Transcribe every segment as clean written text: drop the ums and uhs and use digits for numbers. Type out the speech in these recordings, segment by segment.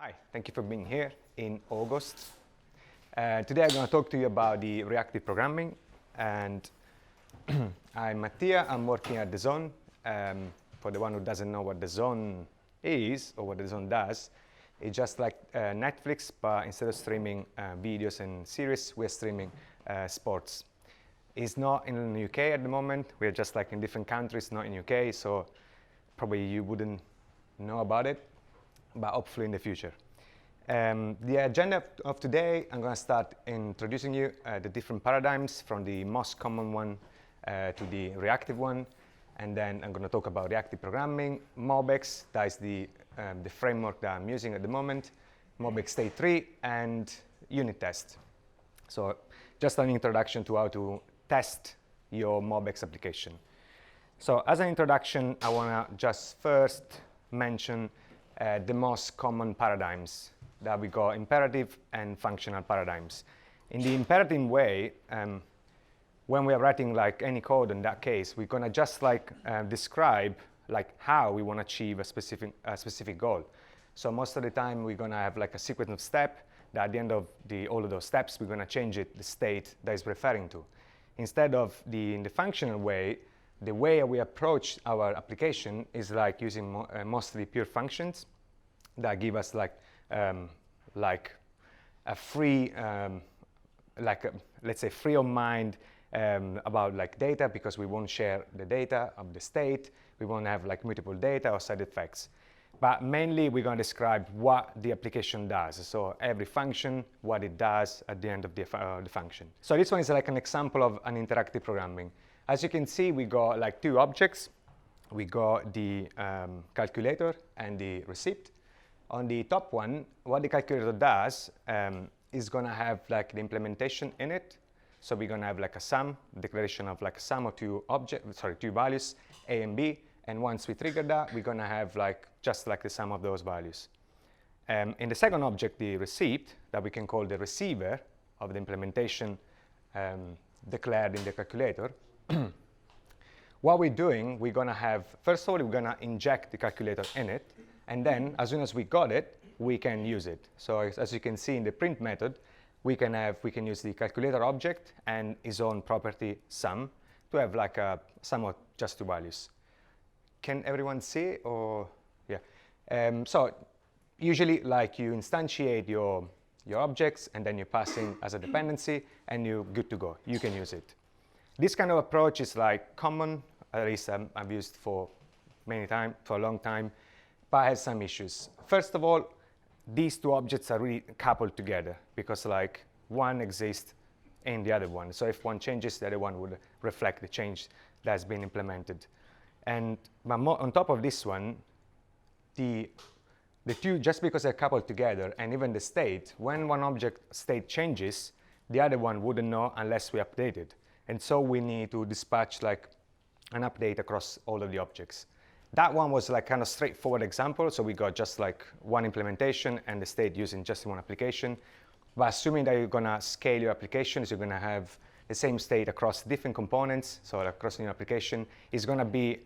Hi, thank you for being here in August. Today I'm going to talk to you about the reactive programming, and I'm Mattia. I'm working at the Zone. For the one who doesn't know what the Zone is or what the Zone does, it's just like Netflix, but instead of streaming videos and series, we're streaming sports. It's not in the UK at the moment. We're just like in different countries, not in UK, so probably you wouldn't know about it, but hopefully in the future. The agenda of today, I'm going to start introducing you the different paradigms from the most common one to the reactive one, and then I'm going to talk about reactive programming, Mobx, that is the framework that I'm using at the moment, MobXA 3, and unit test. So just an introduction to how to test your Mobx application. So as an introduction, I want to just first mention the most common paradigms that we got, imperative and functional paradigms. In the imperative way, when we are writing like any code in that case, we're gonna just like describe like how we want to achieve a specific goal. So most of the time we're gonna have like a sequence of steps that at the end of all of those steps we're gonna change the state that is referring to. Instead of in the functional way, the way we approach our application is like using mostly pure functions that give us like a free, let's say free of mind about like data, because we won't share the data of the state. We won't have like mutable data or side effects. But mainly we're going to describe what the application does. So every function, what it does at the end of the function. So this one is like an example of an interactive programming. As you can see, we got like two objects. We got the calculator and the receipt. On the top one, what the calculator does is going to have like the implementation in it. So we're going to have like a sum, declaration of like a sum of two values, A and B. And once we trigger that, we're going to have like just like the sum of those values. In the second object, the receipt, that we can call the receiver of the implementation declared in the calculator, what we're doing, we're going to have, first of all, we're going to inject the calculator in it. And then, as soon as we got it, we can use it. So as you can see in the print method, we can use the calculator object and its own property sum to have like a sum of just two values. Can everyone see? Or yeah. So usually, like you instantiate your objects and then you pass in as a dependency, and you're good to go. You can use it. This kind of approach is like common. At least I've used for a long time, but has some issues. First of all, these two objects are really coupled together because like one exists in the other one. So if one changes, the other one would reflect the change that's been implemented. But on top of this one, the two, just because they're coupled together, and even the state, when one object state changes, the other one wouldn't know unless we update it. And so we need to dispatch like an update across all of the objects. That one was like kind of straightforward example. So we got just like one implementation and the state using just one application. But assuming that you're going to scale your applications, you're going to have the same state across different components. So across your application, it's going to be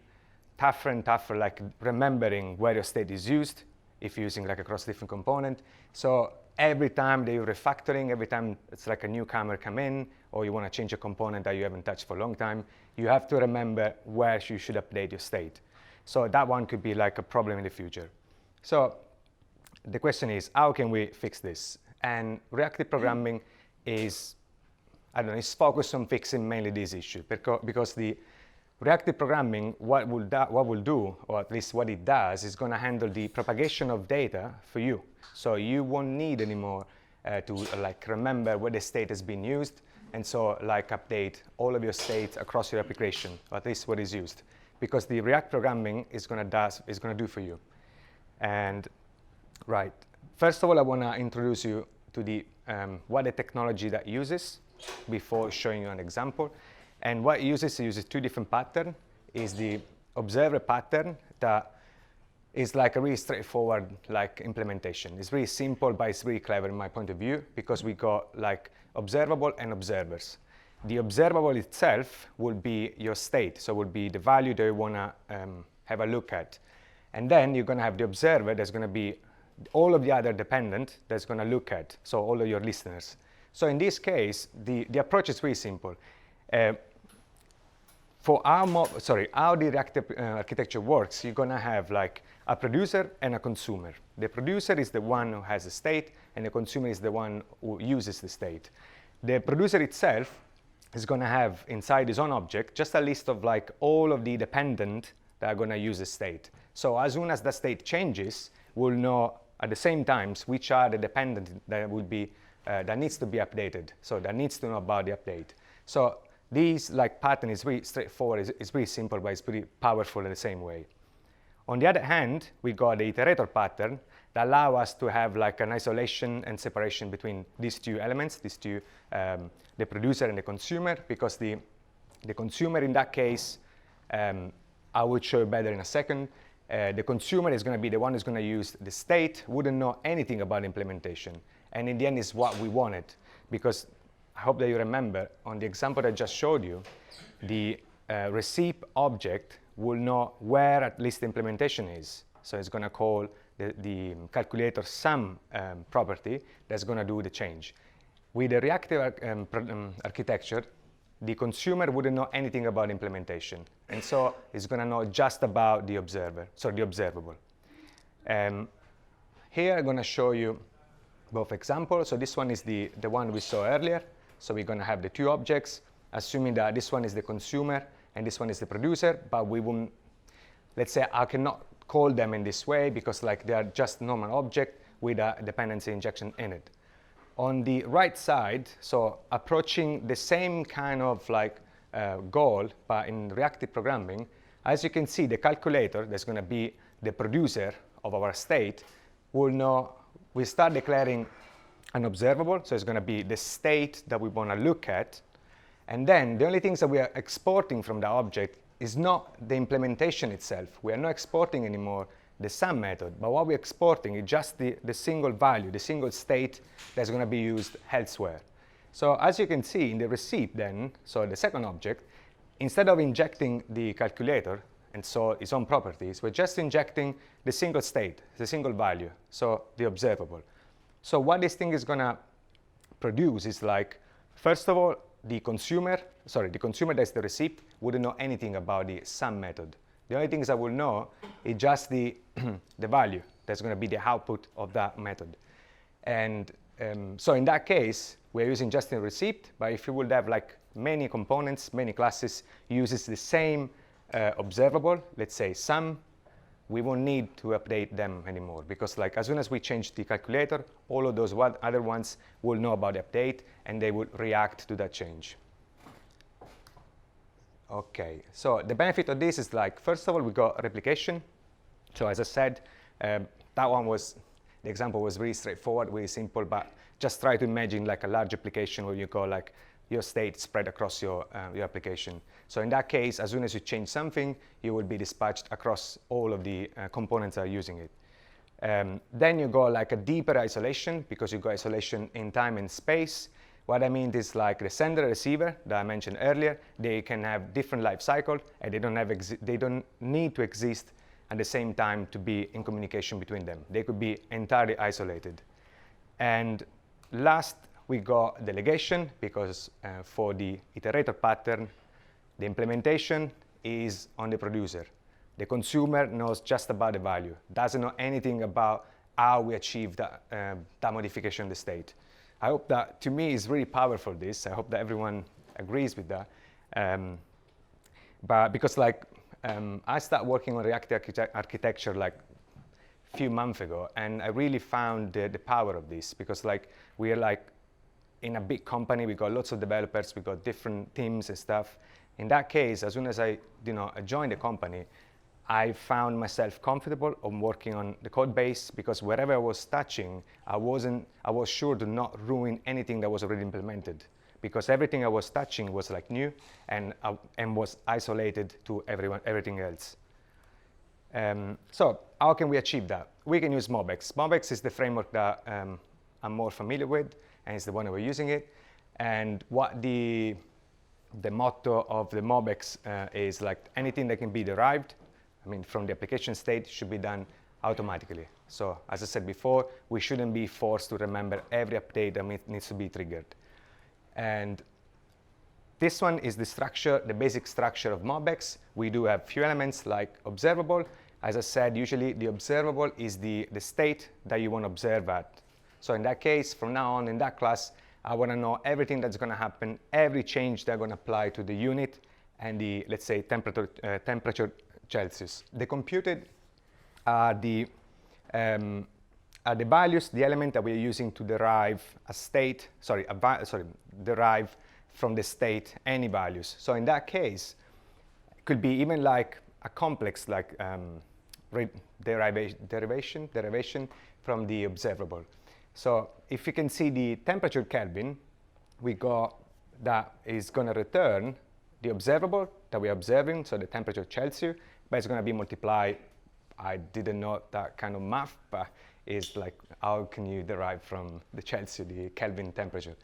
tougher and tougher, like remembering where your state is used if you're using like across different component. So every time that you're refactoring, every time it's like a newcomer come in, or you want to change a component that you haven't touched for a long time, you have to remember where you should update your state. So that one could be like a problem in the future. So the question is, how can we fix this? And reactive programming is, is focused on fixing mainly this issue, because the reactive programming, what will do, or at least what it does, is going to handle the propagation of data for you. So you won't need anymore to like remember where the state has been used, and so like update all of your states across your application, or at least what is used, because the React programming is going to do for you. And right, first of all, I want to introduce you to the what the technology that uses before showing you an example. And what it uses two different patterns. Is the observer pattern that is like a really straightforward like implementation. It's really simple, but it's really clever in my point of view, because we got like observable and observers. The observable itself will be your state, so will be the value that you want to have a look at. And then you're going to have the observer that's going to be all of the other dependent that's going to look at, so all of your listeners. So in this case, the approach is really simple. For how the reactive architecture works, you're going to have like a producer and a consumer. The producer is the one who has the state, and the consumer is the one who uses the state. The producer itself is going to have inside his own object just a list of like all of the dependent that are going to use the state. So as soon as the state changes, we'll know at the same times which are the dependent that will be that needs to be updated. So that needs to know about the update. So this like pattern is really straightforward. It's really simple, but it's pretty powerful in the same way. On the other hand, we got the iterator pattern that allow us to have like an isolation and separation between these two elements, the producer and the consumer, because the consumer in that case, I will show you better in a second. The consumer is going to be the one who's going to use the state, wouldn't know anything about implementation. And in the end is what we wanted, because I hope that you remember on the example I just showed you, the receipt object will know where at least the implementation is. So it's going to call the calculator sum property that's going to do the change. With the reactive architecture, the consumer wouldn't know anything about implementation, and so it's going to know just about the observable. Here I'm going to show you both examples. So this one is the one we saw earlier. So we're going to have the two objects, assuming that this one is the consumer and this one is the producer, but we won't, let's say I cannot call them in this way because like they are just normal object with a dependency injection in it. On the right side, so approaching the same kind of like goal, but in reactive programming, as you can see, the calculator that's going to be the producer of our state will know, we start declaring an observable, so it's going to be the state that we want to look at, and then the only things that we are exporting from the object is not the implementation itself. We are not exporting anymore the sum method, but what we're exporting is just the single value, the single state that's going to be used elsewhere. So as you can see in the receipt then, so the second object, instead of injecting the calculator and so its own properties, we're just injecting the single state, the single value, so the observable. So what this thing is going to produce is like, first of all, the consumer that's the receipt wouldn't know anything about the sum method. The only things I will know is just the value that's going to be the output of that method. And so in that case, we're using just the receipt, but if you would have like many components, many classes uses the same observable, let's say sum, we won't need to update them anymore, because like as soon as we change the calculator, all of those other ones will know about the update and they will react to that change. Okay, so the benefit of this is like, first of all, we got replication. So as I said, the example was really straightforward, really simple, but just try to imagine like a large application where you got like your state spread across your application. So in that case, as soon as you change something, you will be dispatched across all of the components that are using it. Then you go like a deeper isolation, because you go isolation in time and space. What I mean is like the sender and receiver that I mentioned earlier, they can have different life cycle, and they don't need to exist at the same time to be in communication between them. They could be entirely isolated. And last, we got delegation, because for the iterator pattern, the implementation is on the producer. The consumer knows just about the value, doesn't know anything about how we achieve that modification of the state. I hope that, to me, is really powerful, this. I hope that everyone agrees with that. But because like, I started working on reactive architecture like a few months ago, and I really found the power of this, because like, we are like in a big company, we got lots of developers, we got different teams and stuff. In that case, as soon as I joined the company, I found myself comfortable on working on the code base, because wherever I was touching, I was sure to not ruin anything that was already implemented, because everything I was touching was like new and was isolated to everything else. So how can we achieve that? We can use Mobx. Mobx is the framework that I'm more familiar with, and it's the one that we're using it. And what the motto of the Mobx is like, anything that can be derived, I mean, from the application state should be done automatically. So as I said before, we shouldn't be forced to remember every update that needs to be triggered. And this one is the structure, the basic structure of Mobx. We do have few elements like observable. As I said, usually the observable is the state that you want to observe at. So in that case, from now on in that class, I want to know everything that's going to happen, every change that's going to apply to the unit and the, let's say, temperature Celsius. The computed are the values, the element that we're using to derive a state, derive from the state any values. So in that case, it could be even like a complex, like derivation from the observable. So if you can see the temperature Kelvin, we got that is going to return the observable that we're observing, so the temperature Celsius, but it's going to be multiplied. I didn't know that kind of math, but it's like, how can you derive from the Celsius, the Kelvin temperature?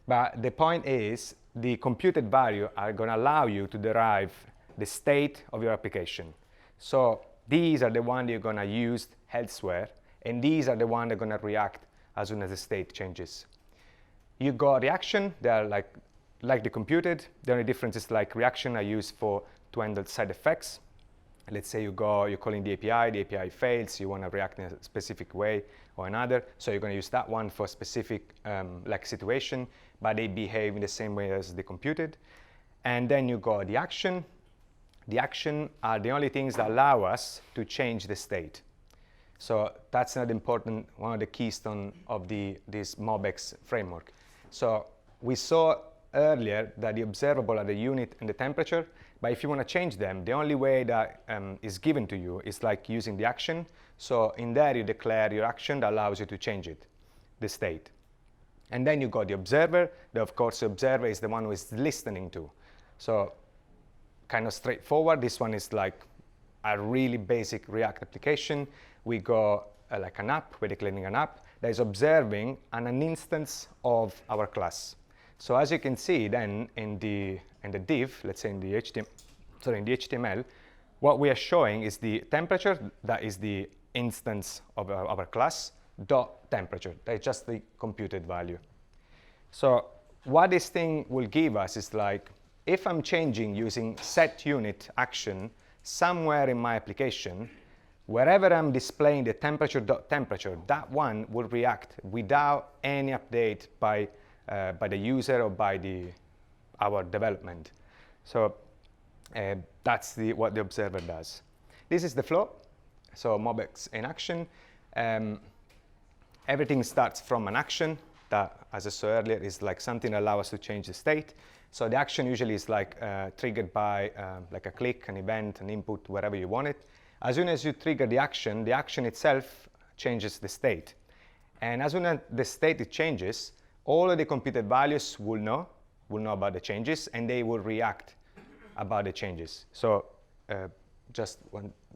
But the point is, the computed value are going to allow you to derive the state of your application. So these are the ones you're going to use elsewhere, and these are the ones that are going to react as soon as the state changes. You got reaction, they're like the computed. The only difference is like reaction are used to handle side effects. Let's say you're calling the API fails, you want to react in a specific way or another, so you're going to use that one for a specific like situation, but they behave in the same way as the computed. And then you got the action. The action are the only things that allow us to change the state. So that's not important, one of the keystone of this Mobx framework. So we saw earlier that the observable are the unit and the temperature, but if you want to change them, the only way that is given to you is like using the action. So in there you declare your action that allows you to change it, the state. And then you got the observer. Of course, the observer is the one who is listening to. So kind of straightforward. This one is like a really basic React application. We got like an app, we're declaring an app that is observing an instance of our class. So as you can see then in the div, let's say in the HTML, what we are showing is the temperature, that is the instance of our class, dot temperature. That is just the computed value. So what this thing will give us is like, if I'm changing using setUnit action somewhere in my application, wherever I'm displaying the temperature dot temperature, that one will react without any update by the user or by our development. So that's what the observer does. This is the flow. So Mobx in action. Everything starts from an action that, as I saw earlier, is like something that allows us to change the state. So the action usually is like triggered by like a click, an event, an input, wherever you want it. As soon as you trigger the action itself changes the state. And as soon as the state changes, all of the computed values will know about the changes, and they will react about the changes. So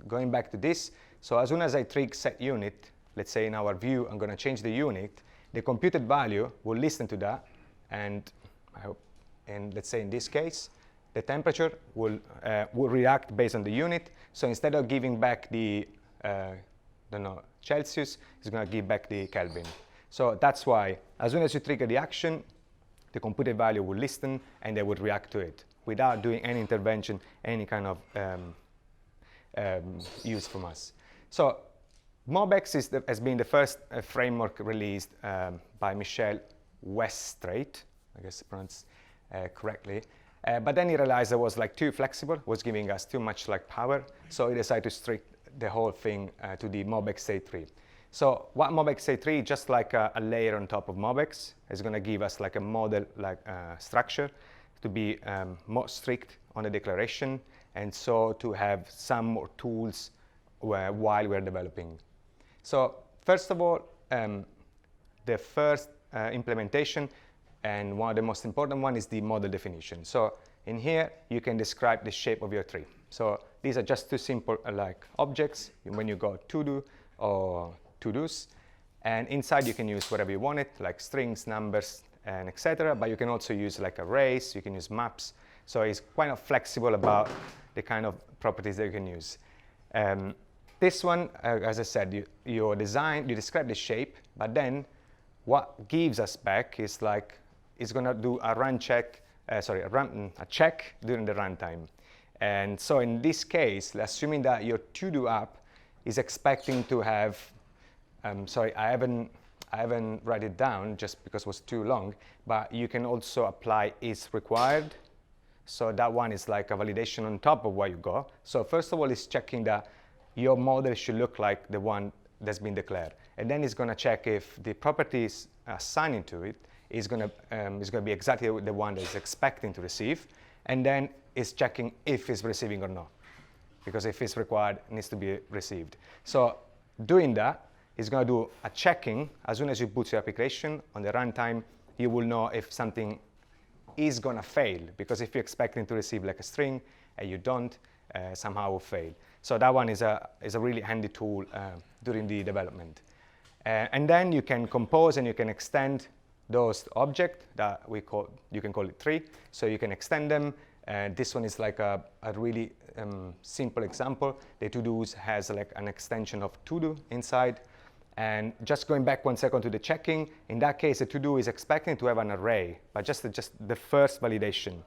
going back to this, so as soon as I trigger setUnit, let's say in our view, I'm going to change the unit, the computed value will listen to that, and let's say in this case, the temperature will react based on the unit. So instead of giving back the Celsius, it's going to give back the Kelvin. So that's why, as soon as you trigger the action, the computed value will listen and they will react to it without doing any intervention, any kind of use from us. So Mobx has been the first framework released by Michel Westrate, I guess pronounced correctly. But then he realized it was like too flexible, was giving us too much like power, so he decided to strict the whole thing to the MobXA 3. So what MobXA 3, just like a layer on top of Mobx, is going to give us like a model like structure to be more strict on the declaration, and so to have some more tools while we're developing. So first of all, the first implementation, and one of the most important one, is the model definition. So in here, you can describe the shape of your tree. So these are just two simple like objects when you go to-do or to-dos. And inside you can use whatever you want it, like strings, numbers, and etc. But you can also use like arrays, you can use maps. So it's quite flexible about the kind of properties that you can use. this one, as I said, you describe the shape, but then what gives us back is like, it's going to do a run check, a check during the runtime. And so in this case, assuming that your to-do app is expecting to have, sorry, I haven't write it down just because it was too long, but you can also apply is required. So that one is like a validation on top of what you got. So first of all, it's checking that your model should look like the one that's been declared. And then it's going to check if the properties assigned to it is going to be exactly the one that it's expecting to receive. And then it's checking if it's receiving or not. Because if it's required, it needs to be received. So doing that, it's going to do a checking. As soon as you boot your application on the runtime, you will know if something is going to fail, because if you're expecting to receive like a string and you don't, somehow will fail. So that one is a really handy tool during the development. And then you can compose and you can extend those objects that you can call it tree. So you can extend them. This one is like a really simple example. The to-dos has like an extension of to-do inside. And just going back 1 second to the checking, in that case, the to-do is expecting to have an array, but just the first validation.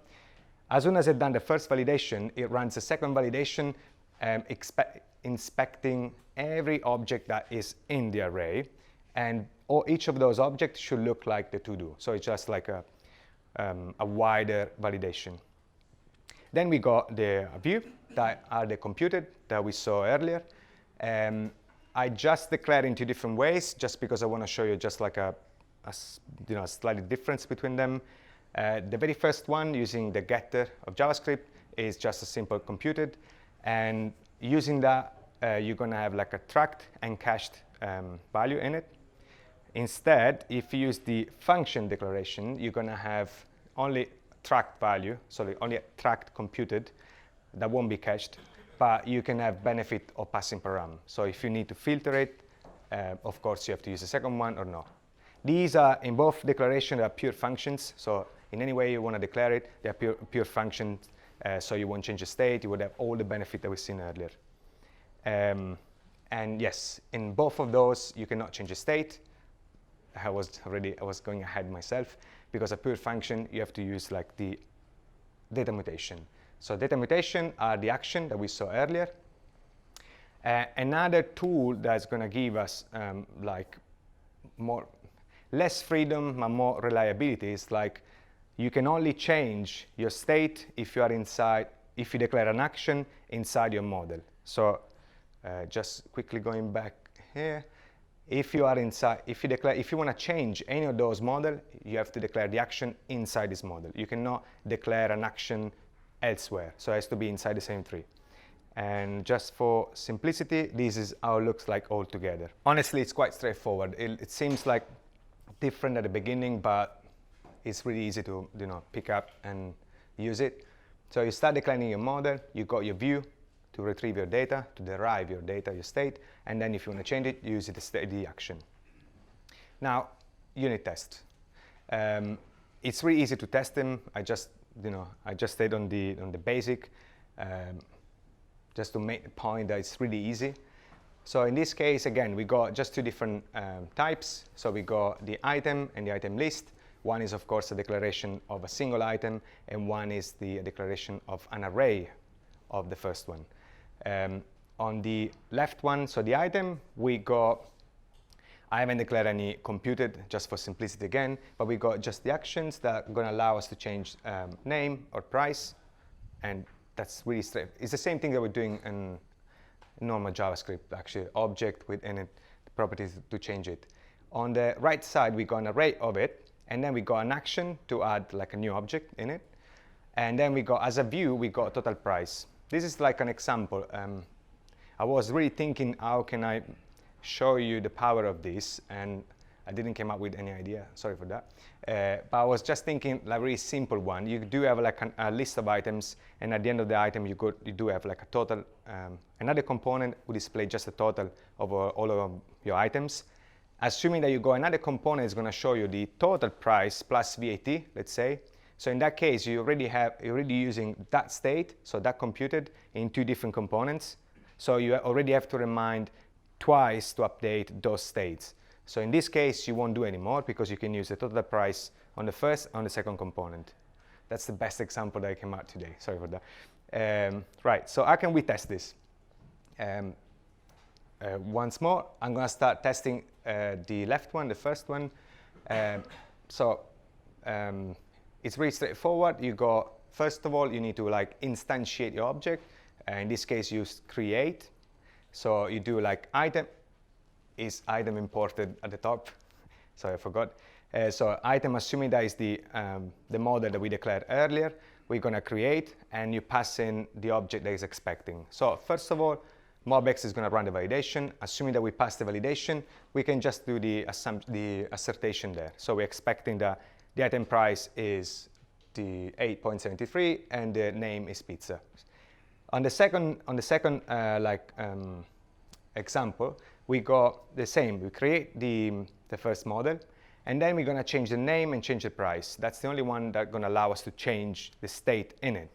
As soon as it's done the first validation, it runs the second validation, inspecting every object that is in the array, and each of those objects should look like the to-do. So it's just like a wider validation. Then we got the view that are the computed that we saw earlier. I just declare in 2 different ways, just because I want to show you just like a slight difference between them. The very first one, using the getter of JavaScript, is just a simple computed. And using that, you're going to have like a tracked and cached value in it. Instead, if you use the function declaration, you're going to have only tracked value, only tracked computed, that won't be cached. But you can have benefit of passing param. So if you need to filter it, of course you have to use the second one or not. These are, in both declarations, are pure functions. So in any way you want to declare it, they are pure functions. So you won't change the state. You would have all the benefit that we've seen earlier. And yes, in both of those, you cannot change the state. I was going ahead myself, because a pure function, you have to use like the data mutation. So data mutation are the action that we saw earlier. Another tool that's going to give us like less freedom but more reliability is like you can only change your state if you declare an action inside your model. So just quickly going back here, if you want to change any of those models, you have to declare the action inside this model. You cannot declare an action elsewhere, so it has to be inside the same tree. And just for simplicity, this is how it looks like all together. Honestly, it's quite straightforward. It seems like different at the beginning, but it's really easy to pick up and use it. So you start declaring your model, you got your view to retrieve your data, to derive your data, your state, and then if you want to change it, you use the action. Now, unit test. It's really easy to test them. I just stayed on the basic, just to make the point that it's really easy. So in this case, again, we got just 2 different types. So we got the item and the item list. One is, of course, a declaration of a single item, and one is the declaration of an array of the first one. On the left one, so the item, I haven't declared any computed, just for simplicity again, but we got just the actions that are going to allow us to change name or price, and that's really straight. It's the same thing that we're doing in normal JavaScript, actually, object with any properties to change it. On the right side, we got an array of it, and then we got an action to add like a new object in it, and then we got, as a view, we got total price. This is like an example. I was really thinking, how can I show you the power of this, and I didn't come up with any idea, sorry for that. But I was just thinking like a really simple one. You do have like a list of items, and at the end of the item you do have like a total. Another component will display just a total of all of your items. Assuming that you go, another component is going to show you the total price plus VAT, let's say. So in that case, you're already using that state, so that computed in 2 different components. So you already have to remind twice to update those states. So in this case, you won't do anymore because you can use the total price on the first, on the second component. That's the best example that I came out today. Sorry for that. Right, so how can we test this? Once more, I'm going to start testing the left one, the first one. It's really straightforward. You go, first of all, you need to like instantiate your object. In this case, use create. So you do like item, is item imported at the top? Sorry, I forgot. So item, assuming that is the model that we declared earlier, we're going to create, and you pass in the object that is expecting. So first of all, MobX is going to run the validation. Assuming that we pass the validation, we can just do the assertion there. So we're expecting that the item price is the 8.73 and the name is pizza. On the second example, we go the same. We create the first model, and then we're going to change the name and change the price. That's the only one that's going to allow us to change the state in it.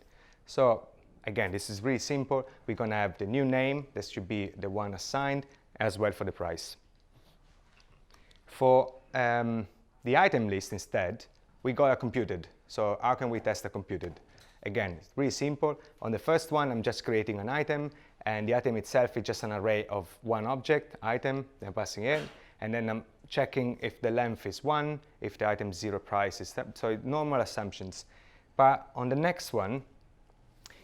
So again, this is really simple. We're going to have the new name. This should be the one assigned, as well for the price. For the item list instead, we got a computed. So how can we test a computed? Again, it's really simple. On the first one, I'm just creating an item, and the item itself is just an array of one object, item, then passing it, and then I'm checking if the length is 1, if the item 0 price is, so normal assumptions. But on the next one,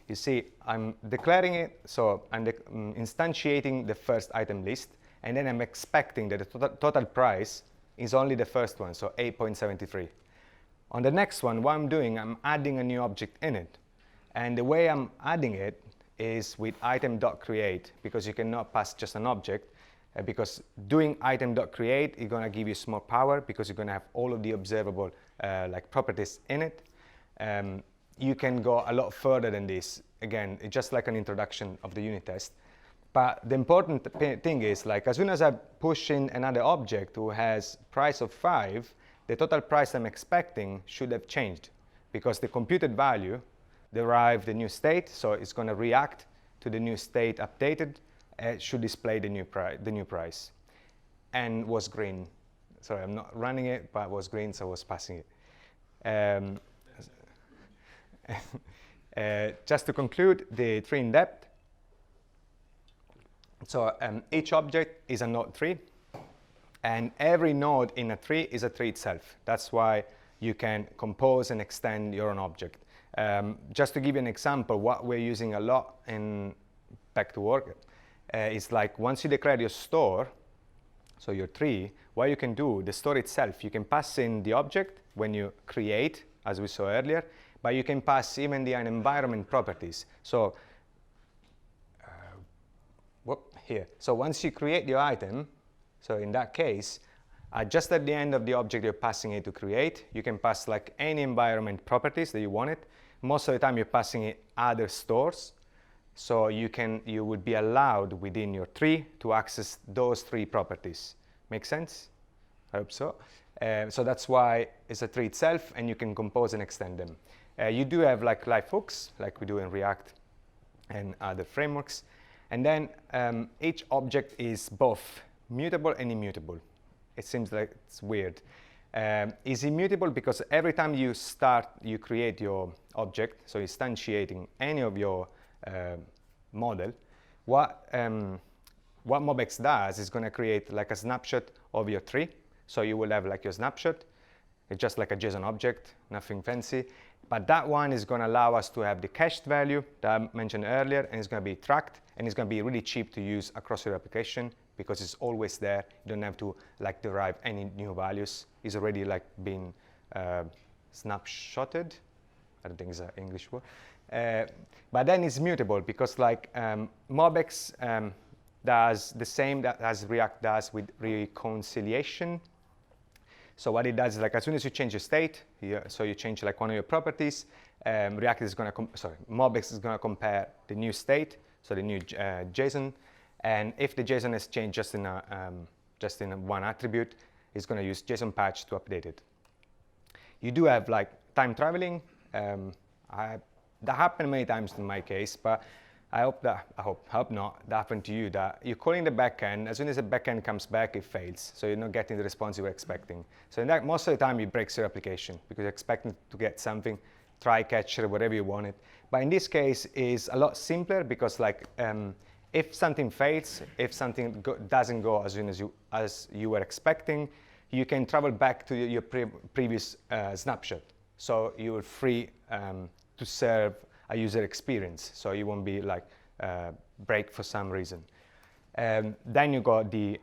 you see, I'm declaring it, so I'm instantiating the first item list, and then I'm expecting that the total price is only the first one, so 8.73. On the next one, what I'm doing, I'm adding a new object in it. And the way I'm adding it is with item.create, because you cannot pass just an object, because doing item.create is going to give you some more power, because you're going to have all of the observable like properties in it. You can go a lot further than this. Again, it's just like an introduction of the unit test. But the important thing is, like, as soon as I push in another object who has price of 5, the total price I'm expecting should have changed, because the computed value derived the new state, so it's going to react to the new state updated, should display the new price, and was green. Sorry, I'm not running it, but it was green, so I was passing it. Just to conclude the tree in depth, so each object is a node tree, and every node in a tree is a tree itself. That's why you can compose and extend your own object. Just to give you an example, what we're using a lot in Back to Work is like once you declare your store, so your tree, what you can do, the store itself, you can pass in the object when you create, as we saw earlier, but you can pass even the environment properties. So here. So once you create your item, so in that case, just at the end of the object you're passing it to create, you can pass like any environment properties that you wanted. Most of the time you're passing it other stores, so you would be allowed within your tree to access those three properties. Make sense? I hope so. So that's why it's a tree itself, and you can compose and extend them. You do have like live hooks, like we do in React and other frameworks. And then each object is both mutable and immutable. It seems like it's weird. It's immutable because every time you create your object, so instantiating any of your model, what MobX does is going to create like a snapshot of your tree. So you will have like your snapshot. It's just like a JSON object, nothing fancy. But that one is going to allow us to have the cached value that I mentioned earlier, and it's going to be tracked, and it's going to be really cheap to use across your application because it's always there. You don't have to like derive any new values. It's already like been snapshotted. I don't think it's an English word. But then it's mutable because like MobX does the same that as React does with reconciliation. So what it does is like as soon as you change your state, so you change like one of your properties, React is going to, MobX is going to compare the new state, so the new JSON, and if the JSON has changed just in one attribute, it's going to use JSON patch to update it. You do have like time traveling. That happened many times in my case, but I hope not, that happened to you, that you're calling the backend, as soon as the backend comes back, it fails. So you're not getting the response you were expecting. So in that, most of the time, it breaks your application because you're expecting to get something, try catch or whatever you wanted. But in this case, is a lot simpler because like, if something fails, if something doesn't go as soon as you were expecting, you can travel back to your previous snapshot. So you are free to serve a user experience, so you won't be like break for some reason. Then you got the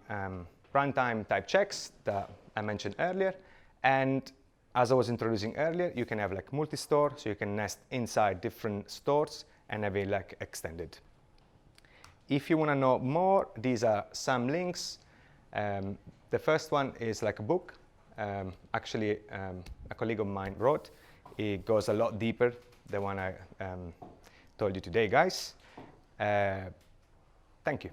runtime type checks that I mentioned earlier, and as I was introducing earlier, you can have like multi-store, so you can nest inside different stores and have it like extended. If you want to know more, these are some links. The first one is like a book. Actually, a colleague of mine wrote. It goes a lot deeper than one I told you today, guys. Thank you.